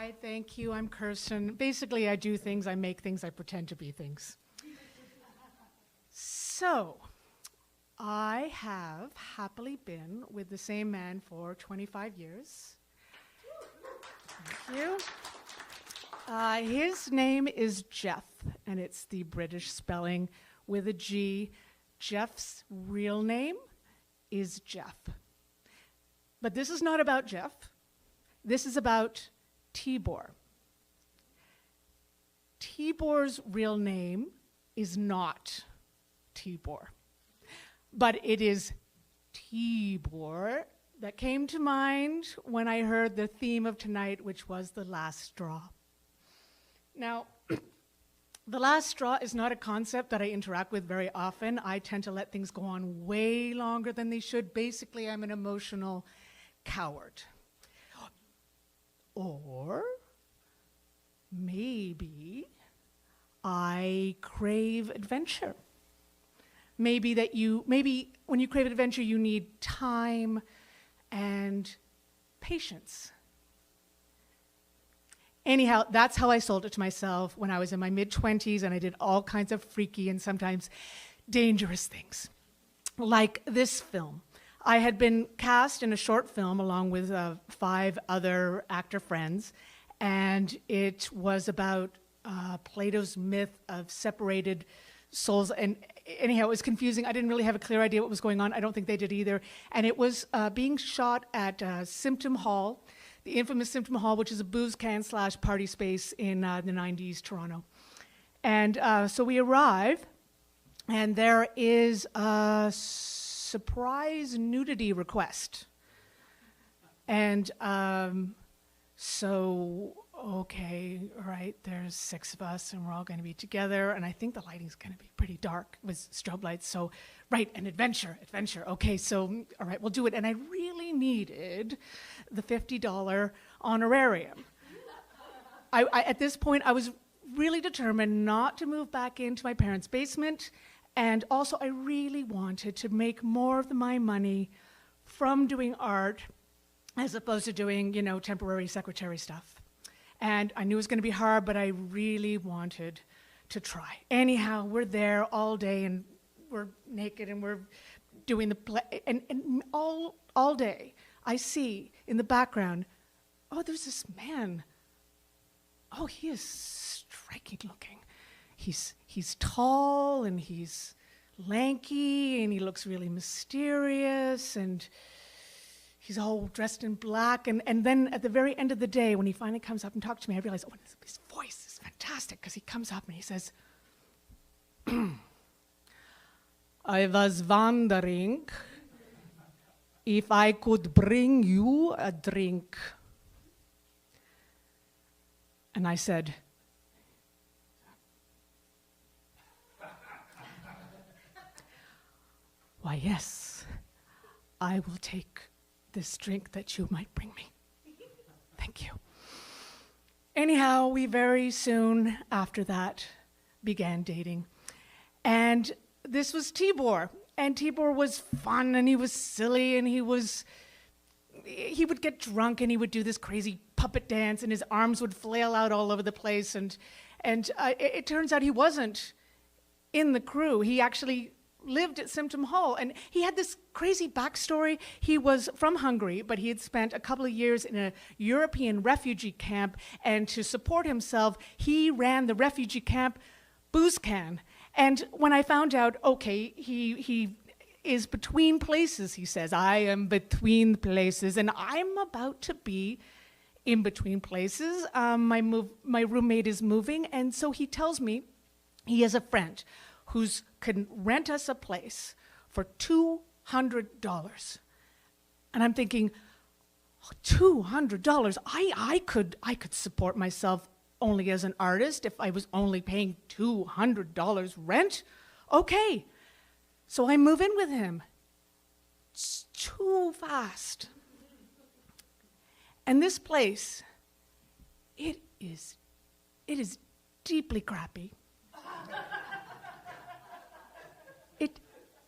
Hi, thank you. I'm Kirsten. Basically, I do things, I make things, I pretend to be things. So, I have happily been with the same man for 25 years. Thank you. His name is Jeff, and it's the British spelling with a G. Jeff's real name is Jeff. But this is not about Jeff. This is about Tibor. Tibor's real name is not Tibor, but it is Tibor that came to mind when I heard the theme of tonight, which was the last straw. Now, the last straw is not a concept that I interact with very often. I tend to let things go on way longer than they should. Basically, I'm an emotional coward. Or maybe I crave adventure. Maybe when you crave adventure, you need time and patience. Anyhow, that's how I sold it to myself when I was in my mid-20s, and I did all kinds of freaky and sometimes dangerous things. Like this film. I had been cast in a short film along with 5 other actor friends, and it was about Plato's myth of separated souls. And anyhow, it was confusing. I didn't really have a clear idea what was going on. I don't think they did either. And it was being shot at Symptom Hall, the infamous Symptom Hall, which is a booze can / party space in the 90s Toronto. And so we arrive, and there is a surprise nudity request. And so, okay, right, there's 6 of us and we're all gonna be together, and I think the lighting's gonna be pretty dark with strobe lights, so, right, an adventure, okay, so, all right, we'll do it. And I really needed the $50 honorarium. At this point, I was really determined not to move back into my parents' basement. And also, I really wanted to make more of my money from doing art as opposed to doing, temporary secretary stuff. And I knew it was going to be hard, but I really wanted to try. Anyhow, we're there all day, and we're naked, and we're doing the play. And all day, I see in the background, oh, there's this man. Oh, he is striking looking. He's tall, and he's lanky, and he looks really mysterious, and he's all dressed in black. And then at the very end of the day, when he finally comes up and talks to me, I realize, oh, his voice is fantastic, because he comes up and he says, I was wondering if I could bring you a drink. And I said, why, yes, I will take this drink that you might bring me. Thank you. Anyhow, we very soon after that began dating. And this was Tibor. And Tibor was fun, and he was silly, and he would get drunk, and he would do this crazy puppet dance, and his arms would flail out all over the place. And it turns out he wasn't in the crew. He actually lived at Symptom Hall, and he had this crazy backstory. He was from Hungary, but he had spent a couple of years in a European refugee camp, and to support himself, he ran the refugee camp booze can. And when I found out, okay, he is between places, he says, I am between places, and I'm about to be in between places. My roommate is moving, and so he tells me he has a friend who can rent us a place for $200. And I'm thinking, oh, $200? I could support myself only as an artist if I was only paying $200 rent. Okay, so I move in with him. It's too fast. And this place, it is deeply crappy.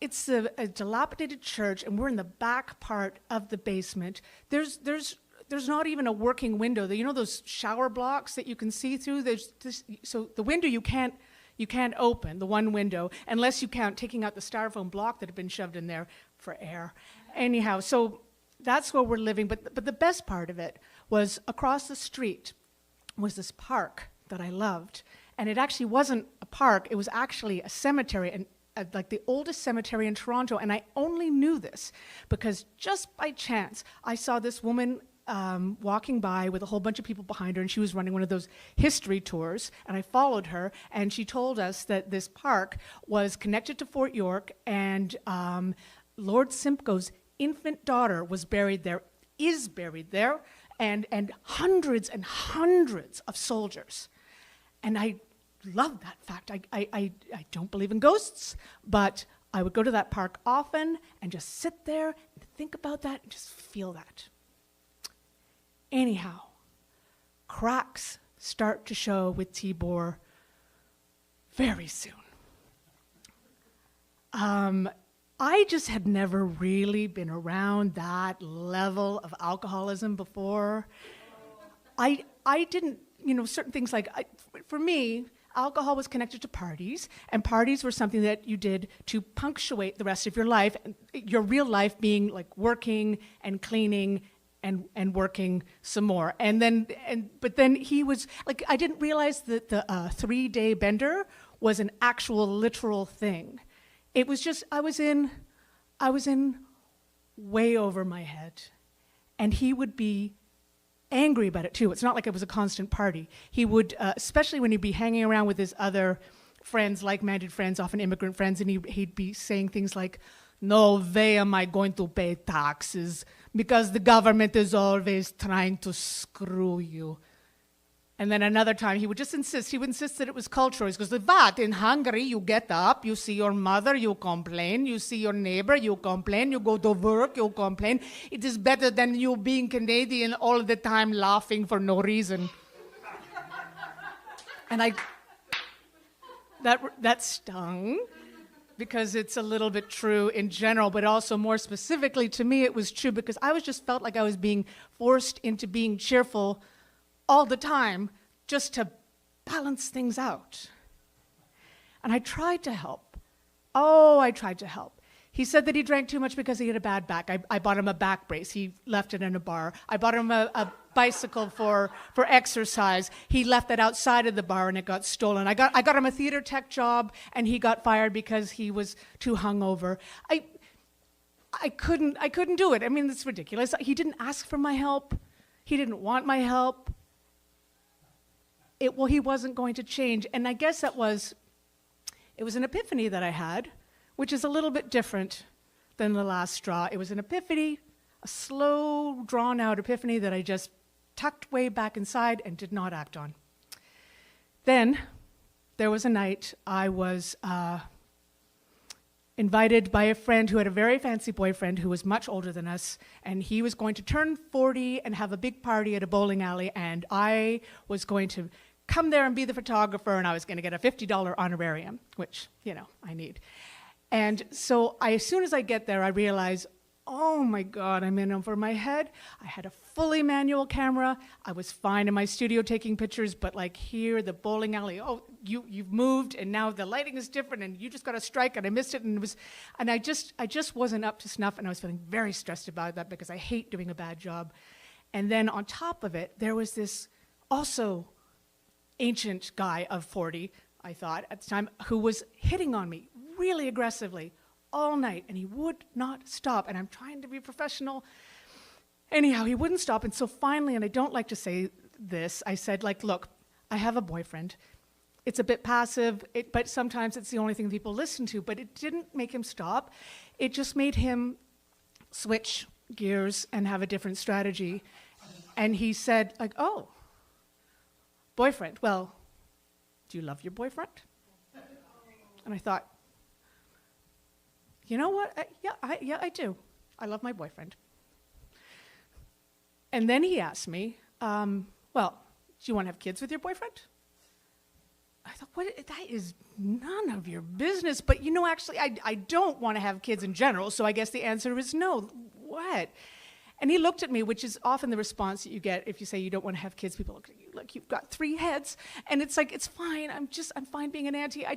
It's a dilapidated church, and we're in the back part of the basement. There's there's not even a working window. You know those shower blocks that you can see through? So the window you can't open, the one window, unless you count taking out the styrofoam block that had been shoved in there for air. Anyhow, so that's where we're living. But the best part of it was across the street was this park that I loved. And it actually wasn't a park, it was actually a cemetery, and like the oldest cemetery in Toronto. And I only knew this because just by chance, I saw this woman walking by with a whole bunch of people behind her, and she was running one of those history tours, and I followed her, and she told us that this park was connected to Fort York, and Lord Simcoe's infant daughter was buried there, is buried there, and hundreds and hundreds of soldiers. And I love that fact. I don't believe in ghosts, but I would go to that park often and just sit there and think about that and just feel that. Anyhow, cracks start to show with Tibor very soon. I just had never really been around that level of alcoholism before. I didn't, certain things like, for me, alcohol was connected to parties, and parties were something that you did to punctuate the rest of your life, your real life being like working and cleaning and working some more. But then he was, like, I didn't realize that the 3-day bender was an actual literal thing. It was just, I was in way over my head, and he would be angry about it too. It's not like it was a constant party. He would, especially when he'd be hanging around with his other friends, like-minded friends, often immigrant friends, and he'd be saying things like, "No way am I going to pay taxes because the government is always trying to screw you." And then another time he would insist that it was cultural. He goes, "What? In Hungary, you get up, you see your mother, you complain, you see your neighbor, you complain, you go to work, you complain. It is better than you being Canadian all the time laughing for no reason." And that stung, because it's a little bit true in general, but also more specifically to me, it was true because I just felt like I was being forced into being cheerful all the time just to balance things out. And I tried to help. I tried to help. He said that he drank too much because he had a bad back. I bought him a back brace. He left it in a bar. I bought him a bicycle for exercise. He left it outside of the bar and it got stolen. I got him a theater tech job and he got fired because he was too hungover. I couldn't do it. I mean, it's ridiculous. He didn't ask for my help. He didn't want my help. He wasn't going to change. And I guess it was an epiphany that I had, which is a little bit different than the last straw. It was an epiphany, a slow, drawn-out epiphany that I just tucked way back inside and did not act on. Then there was a night I was invited by a friend who had a very fancy boyfriend who was much older than us, and he was going to turn 40 and have a big party at a bowling alley, and I was going to come there and be the photographer, and I was going to get a $50 honorarium, which, I need. And so as soon as I get there, I realize, oh my God, I'm in over my head. I had a fully manual camera. I was fine in my studio taking pictures, but like here, the bowling alley, you've moved, and now the lighting is different, and you just got a strike, and I missed it, and I just wasn't up to snuff, and I was feeling very stressed about that because I hate doing a bad job. And then on top of it, there was this also ancient guy of 40, I thought at the time, who was hitting on me really aggressively all night, and he would not stop, and I'm trying to be professional. Anyhow, he wouldn't stop, and so finally, and I don't like to say this, I said, look, I have a boyfriend. It's a bit passive, but sometimes it's the only thing people listen to, but it didn't make him stop. It just made him switch gears and have a different strategy. And he said, "Oh, boyfriend, well, do you love your boyfriend?" And I thought, you know what? Yeah, I do. I love my boyfriend. And then he asked me, well, do you want to have kids with your boyfriend? I thought, that is none of your business. But actually, I don't want to have kids in general, so I guess the answer is no. What? And he looked at me, which is often the response that you get if you say you don't want to have kids. People look at you like you've got 3 heads. And it's like, it's fine. I'm fine being an auntie. I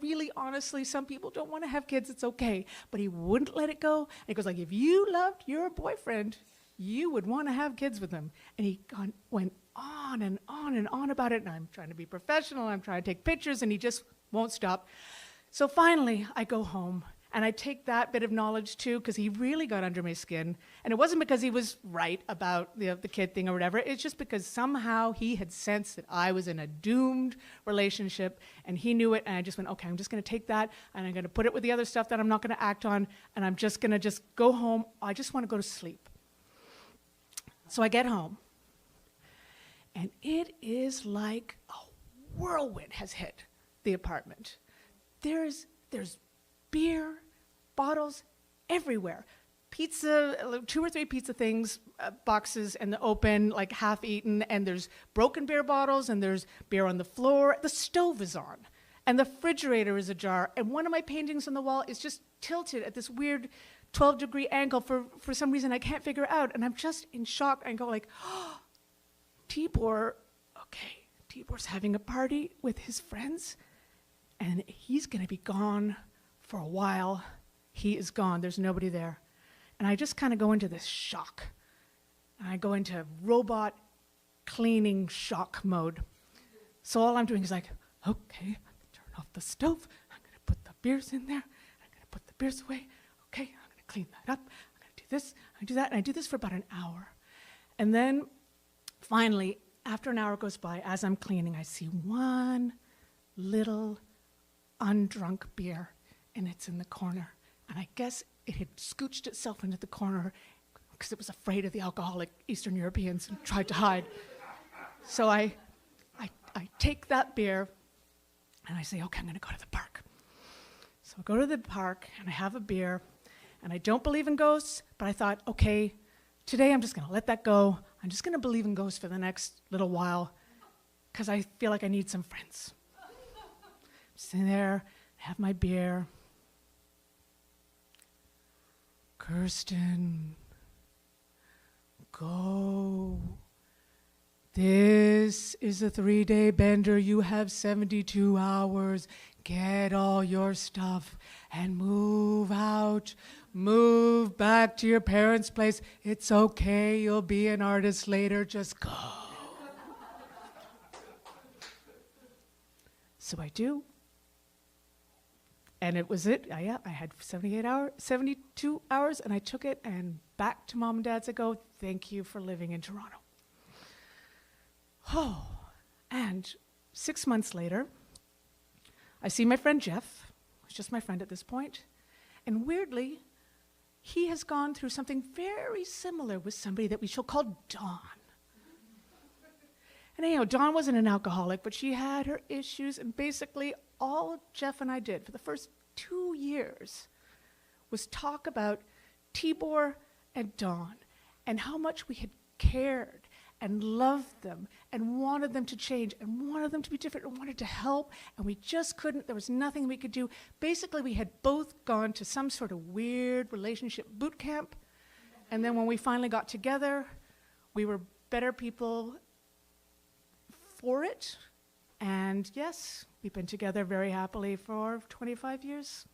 really, honestly, some people don't want to have kids. It's okay. But he wouldn't let it go. And he goes like, if you loved your boyfriend, you would want to have kids with him. And he went on and on and on about it. And I'm trying to be professional. I'm trying to take pictures. And he just won't stop. So finally, I go home. And I take that bit of knowledge too, because he really got under my skin. And it wasn't because he was right about the kid thing or whatever. It's just because somehow he had sensed that I was in a doomed relationship, and he knew it. And I just went, okay, I'm just going to take that, and I'm going to put it with the other stuff that I'm not going to act on, and I'm just going to go home. I just want to go to sleep. So I get home, and it is like a whirlwind has hit the apartment. There's beer, bottles everywhere. Pizza, 2 or 3 pizza things, boxes in the open, like half eaten, and there's broken beer bottles, and there's beer on the floor. The stove is on, and the refrigerator is ajar, and one of my paintings on the wall is just tilted at this weird 12-degree angle for some reason I can't figure out, and I'm just in shock. I go like, oh, Tibor's having a party with his friends, and he's gonna be gone for a while. He is gone. There's nobody there. And I just kind of go into this shock. And I go into robot cleaning shock mode. So all I'm doing is like, okay, turn off the stove. I'm going to put the beers in there. I'm going to put the beers away. Okay, I'm going to clean that up. I'm going to do this. I do that. And I do this for about an hour. And then finally, after an hour goes by, as I'm cleaning, I see one little undrunk beer, and it's in the corner. And I guess it had scooched itself into the corner because it was afraid of the alcoholic Eastern Europeans and tried to hide. So I take that beer, and I say, okay, I'm going to go to the park. So I go to the park, and I have a beer, and I don't believe in ghosts, but I thought, okay, today I'm just going to let that go. I'm just going to believe in ghosts for the next little while because I feel like I need some friends. I'm sitting there, I have my beer. Kirsten, go. This is a 3-day bender. You have 72 hours. Get all your stuff and move out. Move back to your parents' place. It's okay. You'll be an artist later. Just go. So I do. And it was it. I had 72 hours, and I took it, and back to mom and dad's I go, thank you for living in Toronto. Oh, and 6 months later, I see my friend Jeff, who's just my friend at this point, and weirdly, he has gone through something very similar with somebody that we shall call Dawn. And anyhow, Dawn wasn't an alcoholic, but she had her issues, and basically all Jeff and I did for the first 2 years was talk about Tibor and Dawn and how much we had cared and loved them and wanted them to change and wanted them to be different and wanted to help, and we just couldn't. There was nothing we could do. Basically, we had both gone to some sort of weird relationship boot camp, and then when we finally got together, we were better people for it. And yes, we've been together very happily for 25 years.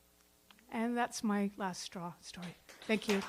And that's my last straw story. Thank you.